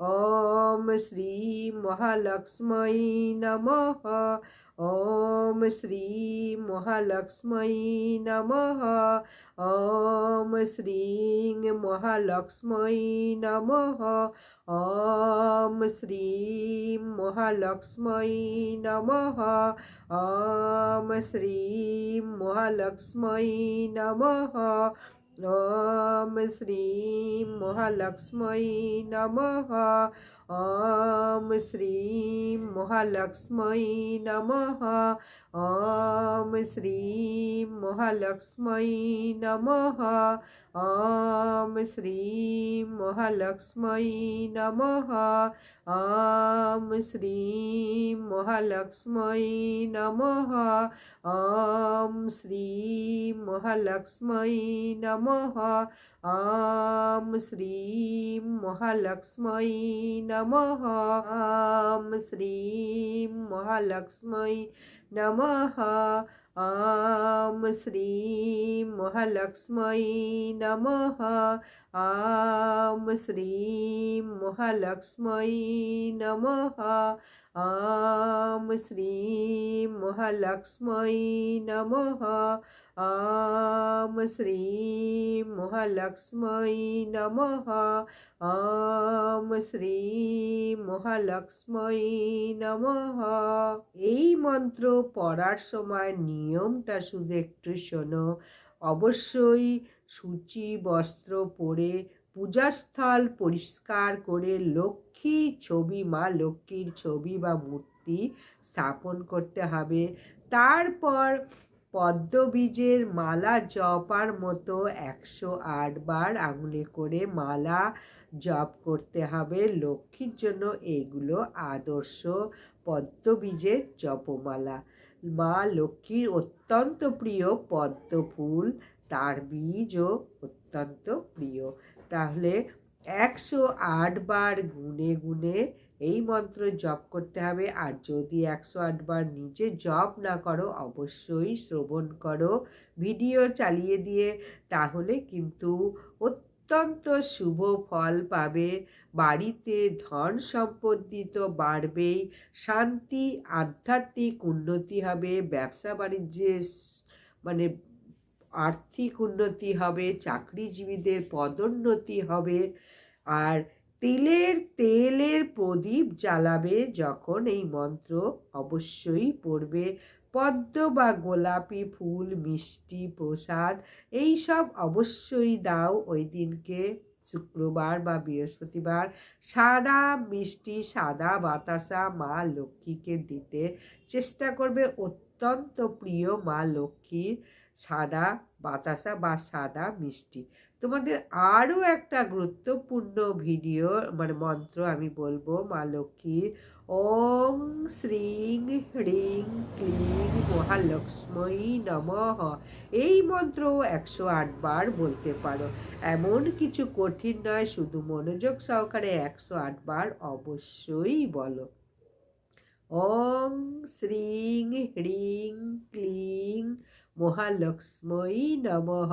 ॐ श्रीं महालक्ष्म्यै नमः। ॐ श्रीं महालक्ष्म्यै नमः। ॐ श्रीं महालक्ष्म्यै नमः। ॐ श्रीं महालक्ष्म्यै नमः। ॐ श्रीं महालक्ष्म्यै नमः। ॐ श्रीं महालक्ष्म्यै नमः। ॐ श्रीं महालक्ष्म्यै नमः। ॐ श्रीं महालक्ष्म्यै नमः। ॐ श्रीं महालक्ष्म्यै नमः। ॐ श्रीं महालक्ष्म्यै नमः। ॐ श्रीं महालक्ष्म्यै नमः। ॐ श्रीं महालक्ष्म्यै नमः। ॐ श्रीं महालक्ष्म्यै नमः। ॐ श्रीं महालक्ष्म्यै नमः। ॐ श्रीं महालक्ष्म्यै नमः। ॐ श्रीं महालक्ष्म्यै नमः। ॐ श्रीं महालक्ष्म्यै नमः। ॐ श्रीं महालक्ष्म्यै नमः। এই মন্ত্র পড়ার সময় নিয়মটা শুধু একটু শোনো। অবশ্যই সূচি বস্ত্র পরে পূজাস্থল পরিষ্কার করে লক্ষ্মীর ছবি, মা লক্ষ্মীর ছবি বা মূর্তি স্থাপন করতে হবে। তারপর পদ্মবীজের মালা জপার মতো 108 বার আঙুলে করে মালা জপ করতে হবে লক্ষ্মীর জন্য। এইগুলো আদর্শ পদ্মবীজের জপমালা। মা লক্ষ্মীর অত্যন্ত প্রিয় পদ্ম ফুল, তার বীজও অত্যন্ত প্রিয়। তাহলে 108 বার গুনে গুনে এই মন্ত্র জপ করতে হবে। আর যদি 108 বার নিজে জপ না করো, অবশ্যই শ্রবণ করো ভিডিও চালিয়ে দিয়ে, তাহলে কিন্তু অত্যন্ত শুভ ফল পাবে। বাড়িতে ধন সম্পত্তি তো বাড়বেই, শান্তি, আধ্যাত্মিক উন্নতি হবে, ব্যবসা বাণিজ্যে মানে আর্থিক উন্নতি হবে, চাকরিজীবীদের পদোন্নতি হবে। আর তেলের প্রদীপ জ্বালাবে যখন এই মন্ত্র অবশ্যই পড়বে। পদ্ম বা গোলাপি ফুল, মিষ্টি, প্রসাদ এই সব অবশ্যই দাও ওই দিনকে, শুক্রবার বা বৃহস্পতিবার। সাদা মিষ্টি, সাদা বাতাসা মা লক্ষ্মীকে দিতে চেষ্টা করবে। অত্যন্ত প্রিয় মা লক্ষ্মীর সাদা বাতাসা বা সাদা মিষ্টি। তোমাদের আরও একটা গুরুত্বপূর্ণ ভিডিও মন্ত্র আমি বলবো মা লক্ষ্মীর। ওং শ্রীং হ্রিং ক্লিং মহালক্ষ্মী নমঃ। এই মন্ত্র 108 বার বলতে পারো, এমন কিছু কঠিন নয়, শুধু মনোযোগ সহকারে 108 বার অবশ্যই বলো। ওং শ্রীং হ্রিং ক্লিং মহালক্ষ্মী নমঃ।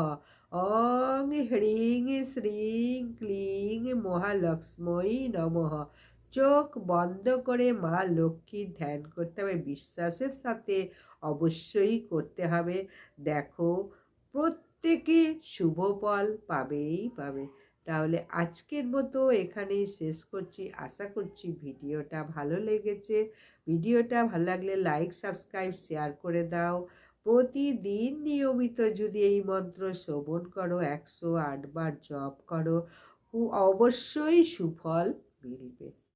ওং হ্রিং শ্রীং ক্লিং মহালক্ষ্মী নমঃ। চোখ বন্ধ করে মা লক্ষ্মীর ধ্যান করতে হবে, বিশ্বাসের সাথে অবশ্যই করতে হবে। দেখো প্রত্যেকে শুভ ফল পাবেই পাবে। তাহলে আজকের মতো এখানেই শেষ করছি। আশা করছি ভিডিওটা ভালো লেগেছে। ভিডিওটা ভালো লাগলে লাইক, সাবস্ক্রাইব, শেয়ার করে দাও। প্রতিদিন নিয়মিত যদি এই মন্ত্র শ্রবণ করো, 108 বার জপ করো, অবশ্যই সুফল মিলবে।